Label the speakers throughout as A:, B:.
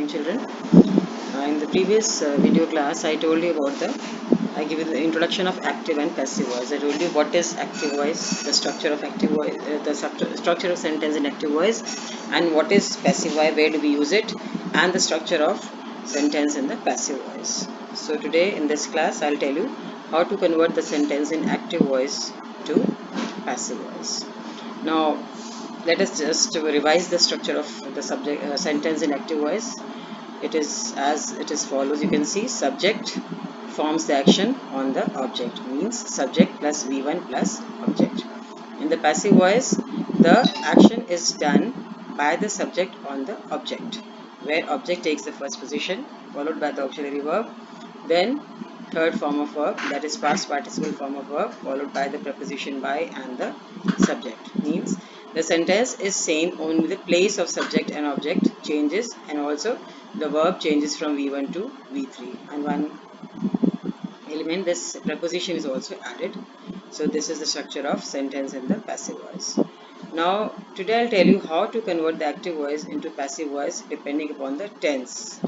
A: morning, children. In the previous video class, I give you the introduction of active and passive voice. I told you what is active voice, the structure of active voice, structure of sentence in active voice, and what is passive voice, where do we use it, and the structure of sentence in the passive voice. So today in this class, I'll tell you how to convert the sentence in active voice to passive voice. Now, let us just revise the structure of the subject sentence in active voice. It is as it is follows. You can see subject forms the action on the object, means subject plus V1 plus object. In the passive voice, the action is done by the subject on the object, where object takes the first position, followed by the auxiliary verb, then third form of verb, that is past participle form of verb, followed by the preposition by and the subject. Means the sentence is same, only the place of subject and object changes, and also the verb changes from V1 to V3, and one element, this preposition, is also added. So this is the structure of sentence in the passive voice. Now today I'll tell you how to convert the active voice into passive voice depending upon the tense.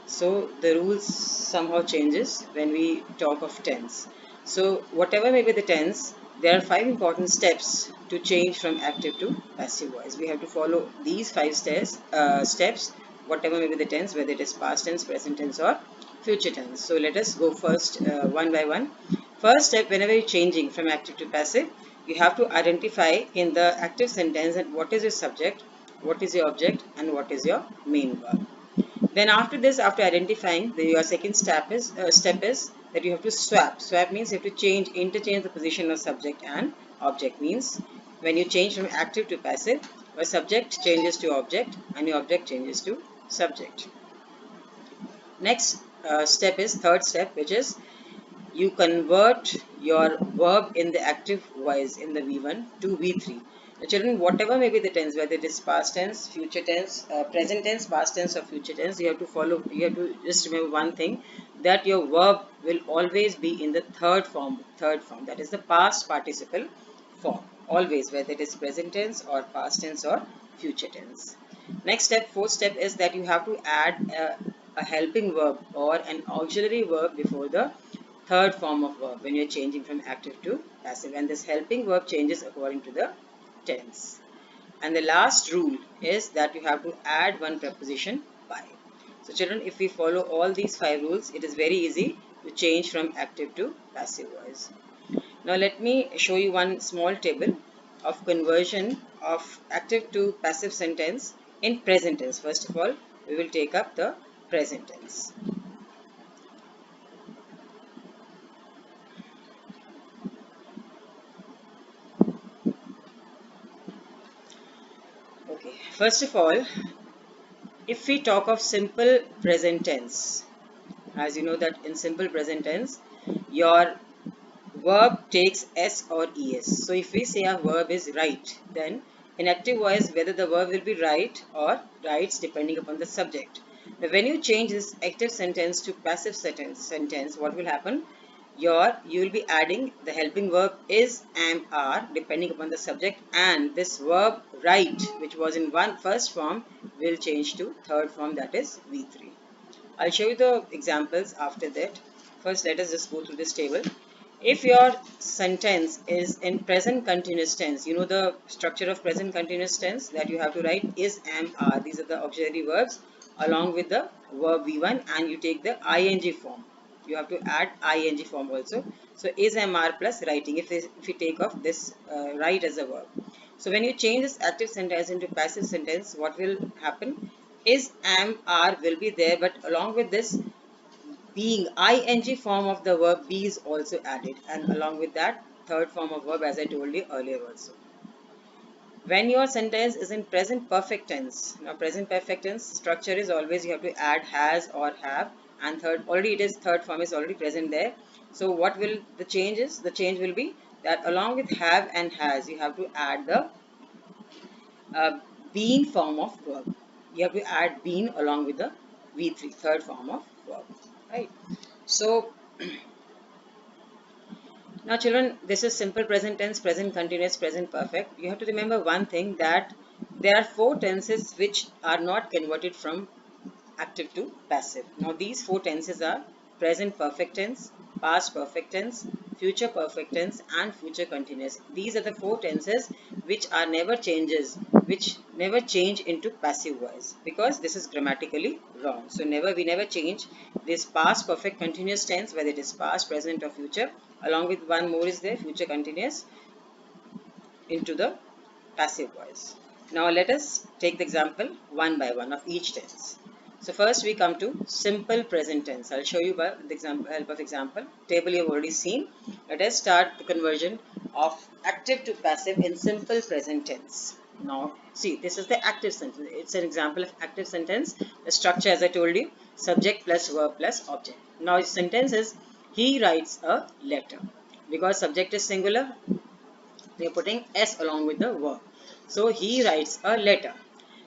A: So the rules somehow changes when we talk of tense. So whatever may be the tense, there are 5 important steps to change from active to passive voice. We have to follow these 5 steps, whatever may be the tense, whether it is past tense, present tense, or future tense. So let us go first one by one. First step, whenever you're changing from active to passive, you have to identify in the active sentence that what is your subject, what is your object, and what is your main verb. Then after this, after identifying, your second step is that you have to swap. Swap means you have to interchange the position of subject and object. Means when you change from active to passive, your subject changes to object and your object changes to subject. Next step is third step, which is you convert your verb in the active voice in the V1 to V3. The children, whatever may be the tense, whether it is past tense, future tense, present tense, past tense, or future tense, you have to just remember one thing, that your verb will always be in the third form, that is the past participle form, always, whether it is present tense or past tense or future tense. Next step, fourth step, is that you have to add a helping verb or an auxiliary verb before the third form of verb when you're changing from active to passive, and this helping verb changes according to the tense. And the last rule is that you have to add one preposition by. So children, if we follow all these 5 rules, it is very easy to change from active to passive voice. Now let me show you one small table of conversion of active to passive sentence in present tense. First of all, we will take up the present tense. Okay, first of all, if we talk of simple present tense, as you know that in simple present tense, your verb takes S or ES. So if we say a verb is write, then in active voice, whether the verb will be write or writes depending upon the subject. Now when you change this active sentence to passive sentence, what will happen? You will be adding the helping verb is, am, are depending upon the subject, and this verb write, which was in first form, will change to third form, that is V3. I'll show you the examples after that. First, let us just go through this table. If your sentence is in present continuous tense, you know the structure of present continuous tense, that you have to write is, am, are. These are the auxiliary verbs along with the verb V1, and you take the ing form. You have to add ing form also. So is, am, are plus writing, if you take off this write as a verb. So when you change this active sentence into passive sentence, what will happen? Is, am, are will be there, but along with this being, ing form of the verb be is also added, and along with that third form of verb, as I told you earlier also. When your sentence is in present perfect tense, now present perfect tense structure is always you have to add has or have, and third form is already present there. So what will the change is? The change will be that along with have and has, you have to add the uh, been form of verb. You have to add been along with the V3, third form of verb, right? So now children, this is simple present tense, present continuous, present perfect. You have to remember one thing, that there are 4 tenses which are not converted from active to passive. Now these four tenses are present perfect tense, past perfect tense, future perfect tense and future continuous. These are the four tenses which are never changes, which never change into passive voice, because this is grammatically wrong. So we never change this past perfect continuous tense, whether it is past, present or future, along with one more is there, future continuous, into the passive voice. Now let us take the example one by one of each tense. So first we come to simple present tense. I'll show you by the help of example. Table you have already seen. Let us start the conversion of active to passive in simple present tense. Now see, this is the active sentence. It's an example of active sentence. The structure, as I told you, subject plus verb plus object. Now his sentence is, he writes a letter. Because subject is singular, we are putting s along with the verb. So he writes a letter.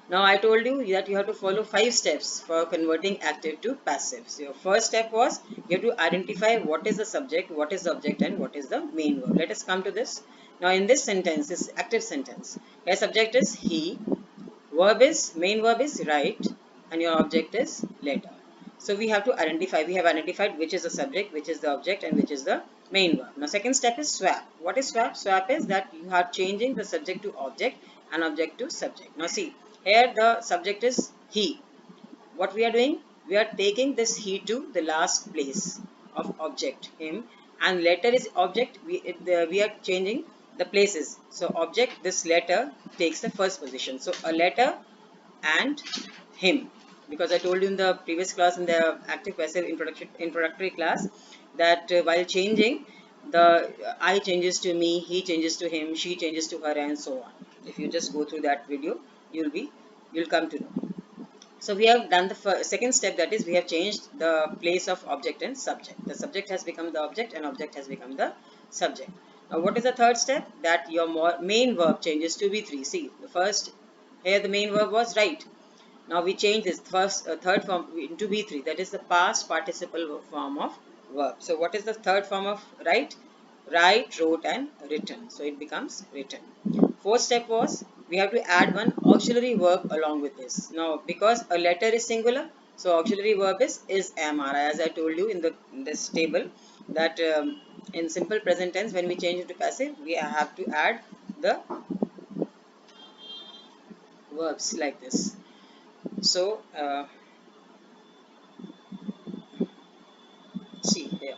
A: Now I told you that you have to follow 5 steps for converting active to passive. So your first step was, you have to identify what is the subject, what is the object and what is the main verb. Let us come to this. Now in this sentence, this active sentence, your subject is he, main verb is write, and your object is letter. So we have to identify, we have identified which is the subject, which is the object and which is the main verb. Now second step is swap. What is swap? Swap is that you are changing the subject to object and object to subject. Now see, here the subject is he. What we are doing? We are taking this he to the last place of object, him, and letter is object. We are changing the places. So object, this letter takes the first position. So a letter and him, because I told you in the previous class, in the active passive introductory class, that while changing, the I changes to me, he changes to him, she changes to her, and so on. If you just go through that video, you'll come to know. So we have done the second step, that is we have changed the place of object and subject. The subject has become the object and object has become the subject. Now what is the third step? That your main verb changes to V3. See, the first, here the main verb was write. Now we change this third form into V3, that is the past participle form of verb. So what is the third form of write? Write, wrote and written. So it becomes written. Fourth step was, we have to add one auxiliary verb along with this. Now because a letter is singular, so auxiliary verb is am, are. As I told you in this table, that in simple present tense, when we change it to passive, we have to add the verbs like this. So see here,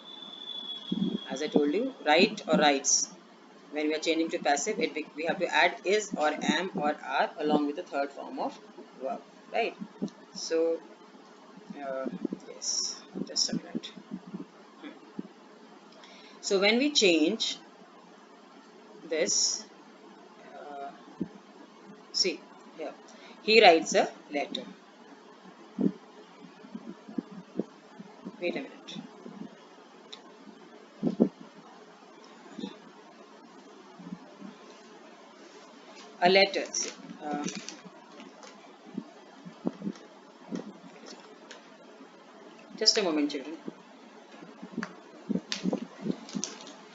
A: as I told you, write or writes. When we are changing to passive, we have to add is or am or are along with the third form of verb, right? So uh, yes, just a minute. So when we change this, uh, see here, he writes a letter. Wait a minute. A letter. See, just a moment, children.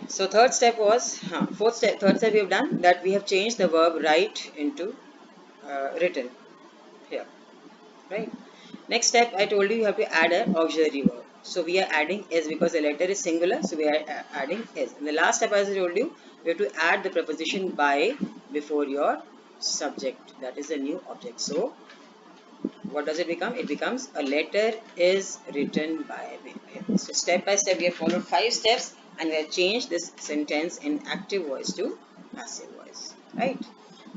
A: So third step was, third step we have done, that we have changed the verb write into written here, right? Next step, I told you, you have to add an auxiliary verb. So we are adding is, because the letter is singular, so we are adding is. And the last step, as I told you, you have to add the preposition by before your subject, that is a new object. So what does it become? It becomes, a letter is written by. So step by step we have followed 5 steps, and we have changed this sentence in active voice to passive voice, right?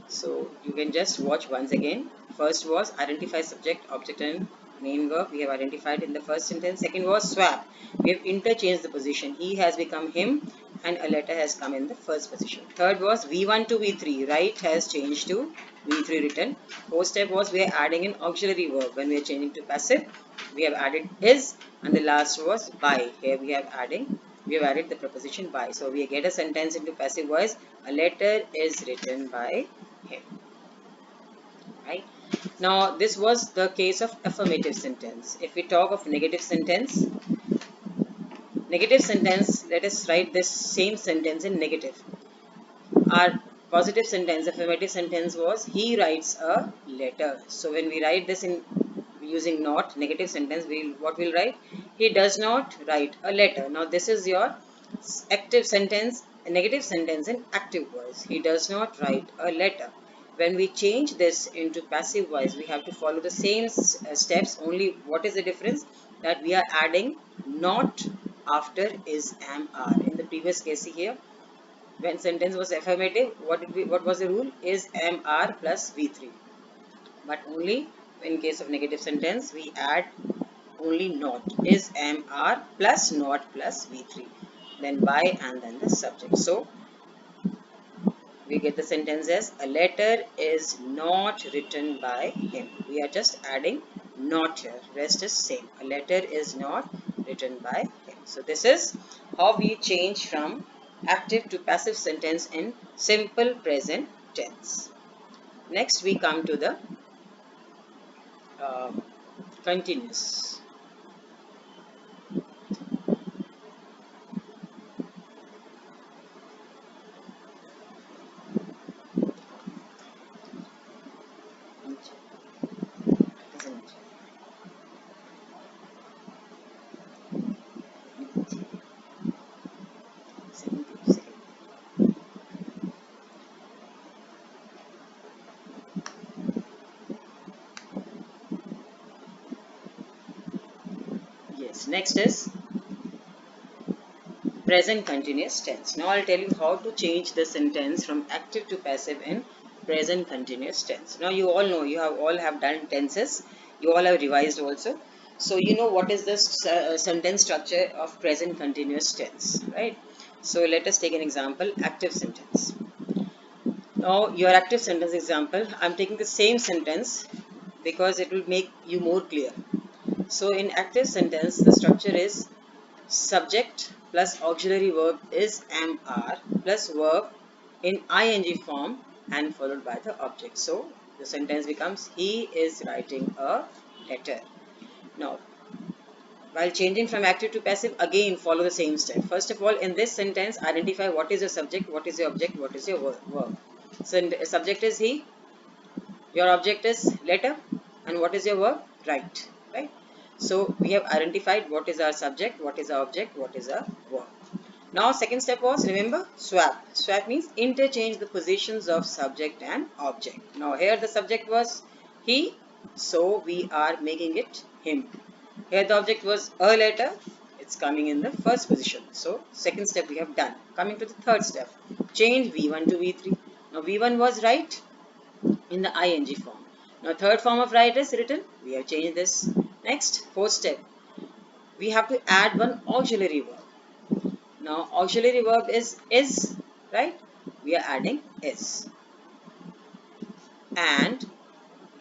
A: So you can just watch once again. First was identify subject, object and main verb. We have identified in the first sentence. Second was swap. We have interchanged the position. He has become him and a letter has come in the first position. Third was V1 to V3. Write has changed to V3 written. Fourth step was we are adding an auxiliary verb. When we are changing to passive, we have added is, and the last was by. Here we have added the preposition by. So we get a sentence into passive voice. A letter is written by him. Right? Now this was the case of affirmative sentence. If we talk of negative sentence, let us write this same sentence in negative. Our affirmative sentence was, he writes a letter. So when we write this in using not negative sentence, what we'll write? He does not write a letter. Now this is your active sentence, a negative sentence in active voice. He does not write a letter. When we change this into passive voice, we have to follow the same steps. Only what is the difference? That we are adding not after is, am, are. In the previous case here, when sentence was affirmative, what was the rule? Is, am, are plus V3. But only in case of negative sentence, we add only not. Is, am, are plus not plus V3. Then by and then the subject. So we get the sentence as a letter is not written by him. We are just adding not here. Rest is same. A letter is not written by him. So this is how we change from active to passive sentence in simple present tense. Next we come to the uh, continuous. Yes, next is present continuous tense. Now I'll tell you how to change the sentence from active to passive in present continuous tense. Now you all know, you have all have done tenses, you all have revised also. So you know what is the sentence structure of present continuous tense, right? So let us take an example, active sentence. Now your active sentence example, I'm taking the same sentence because it will make you more clear. So in active sentence, the structure is subject plus auxiliary verb is am, are plus verb in ing form and followed by the object. So the sentence becomes he is writing a letter. Now while changing from active to passive, again follow the same step. First of all, in this sentence, identify what is your subject, what is your object, what is your verb. So subject is he, your object is letter, and what is your verb? Write, right? So we have identified what is our subject, what is our object, what is our verb. Now second step was, remember, swap. Swap means interchange the positions of subject and object. Now here the subject was he, so we are making it him. Here the object was a letter, it's coming in the first position. So second step we have done. Coming to the third step, change V1 to V3. Now V1 was right in the ing form. Now third form of right is written, we have changed this. Next, fourth step, we have to add one auxiliary verb. Now auxiliary verb is, right? We are adding is. And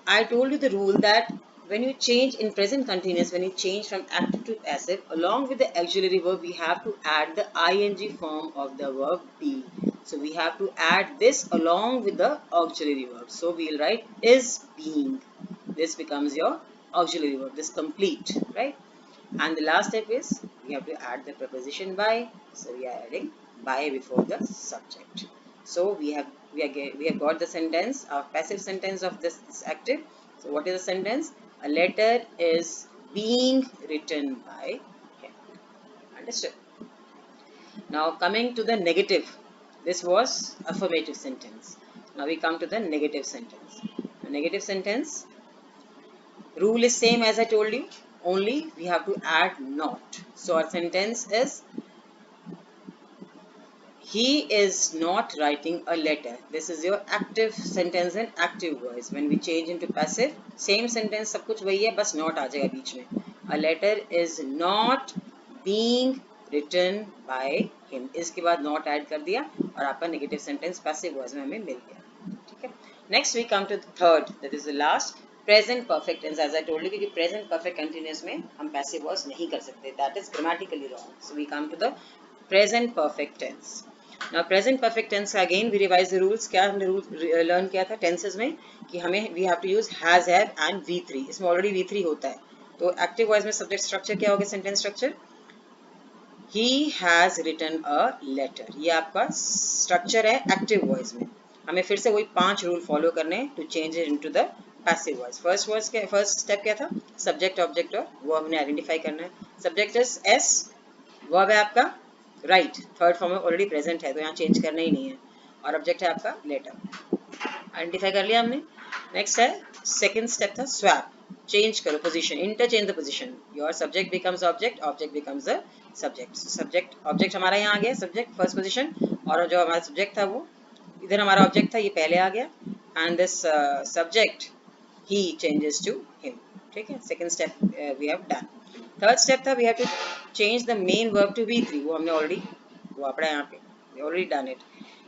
A: I told you the rule that when you change in present continuous, when you change from active to passive, along with the auxiliary verb, we have to add the ing form of the verb be. So we have to add this along with the auxiliary verb. So we will write is being. This becomes your auxiliary verb. This complete, right? And the last step is we have to add the preposition by. So we are adding by before the subject. So we have got the sentence, our passive sentence of this active. So what is the sentence? A letter is being written by him. Understood? Now coming to the negative. This was affirmative sentence. Now we come to the negative sentence. The negative sentence rule is same as I told you. Only we have to add not. So our sentence is he is not writing a letter. This is your active sentence in active voice. When we change into passive, same sentence सब कुछ वही है, बस not आ जाएगा बीच में. A letter is not being written by him. इसके बाद not add कर दिया और आपका negative sentence passive voice में हमें मिल गया. ठीक है. Next we come to the third, that is the last, present perfect tense. As I told you कि present perfect continuous में हम passive voice नहीं कर सकते. That is grammatically wrong. So we come to the present perfect tense. Now present perfect tense again we revise the rules. क्या हमने rule learn किया था tenses में कि हमें we have to use has, have and V3. इसमें already V3 होता है. तो active voice में subject structure क्या होगा? Sentence structure he has written a letter. ये आपका structure है active voice में. हमें फिर से वही 5 रूल फॉलो करने हैं to change it into the passive voice. First step क्या था, सब्जेक्ट ऑब्जेक्ट और वर्ब ने आइडेंटिफाई करना है। सब्जेक्ट इज एस, वर्ब है आपका राइट, थर्ड फॉर्म में ऑलरेडी प्रेजेंट है तो यहाँ चेंज करना ही नहीं है, और ऑब्जेक्ट है आपका लेटर। आइडेंटिफाई कर लिया हमने। नेक्स्ट है सेकंड स्टेप था स्वैप, चेंज करो position, interchange the position, your subject becomes object, object becomes the subject. Subject object हमारा यहाँ आ गया, सब्जेक्ट फर्स्ट पोजीशन, और जो हमारा सब्जेक्ट था वो इधर हमारा ऑब्जेक्ट था, ये पहले आ गया, and this subject he changes to him. ठीक है, second step we have done. Third step था we have to change the main verb to be three, वो हमने ऑलरेडी वो अपना यहाँ पे ऑलरेडी डन इट।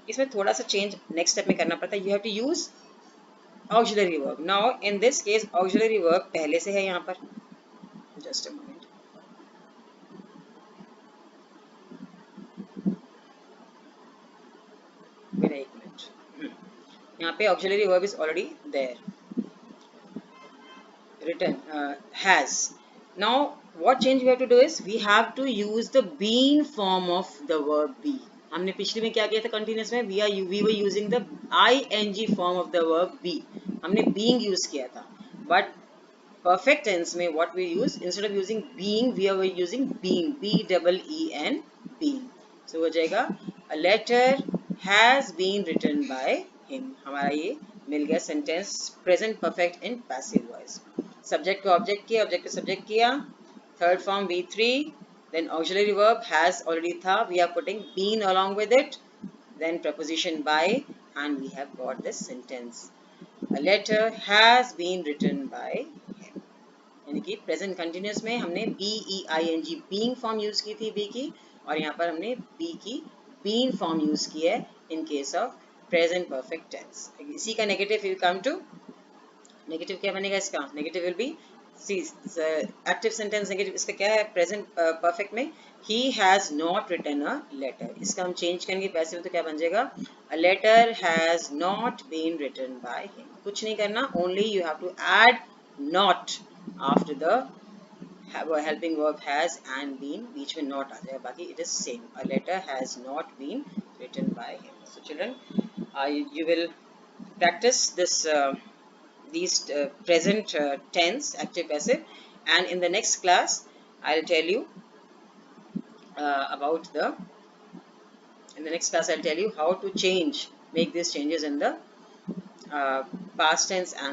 A: इसमें थोड़ा सा चेंज नेक्स्ट स्टेप में करना पड़ता है, you have to use auxiliary verb. Now in this case auxiliary verb पहले से है यहाँ पर, जस्ट अ मोमेंट, मेरा एक मिनट, यहाँ पे auxiliary verb is already there, written, has. Now what change we have to do is we have to use the been form of the verb be. हमने पिछले में क्या किया था कंटिन्यूस में, we were using the ing form of the verb be, हमने being use किया था, but perfect tense में what we use, instead of using being we are using being, B-E-E-N, being. So हो जाएगा a letter has been written by him, हमारा ये मिल गया sentence present perfect in passive voice. Subject को object किया, object को subject किया, third form V3, then auxiliary verb has already था, we are putting been along with it, then preposition by, and we have got this sentence, a letter has been written by him। यानी कि present continuous में हमने BEING being form use की थी B की, और यहाँ पर हमने बी की बीन फॉर्म यूज की है in case of present perfect tense. इसी का negative will come to, negative क्या बनेगा इसका, negative will be see active sentence negative, इसका क्या है प्रेजेंट परफेक्ट में, he has not written a letter, इसका हम चेंज करेंगे पैसिव तो क्या बन जाएगा, a letter has not been written by him. कुछ नहीं करना, only you have to add not after the helping verb has and been, बीच में not आ जाएगा, बाकी it is same, a letter has not been written by him। So children, you will practice this these present tense active passive, and in the next class I'll tell you about the, in the next class I'll tell you how to change, make these changes in the past tense and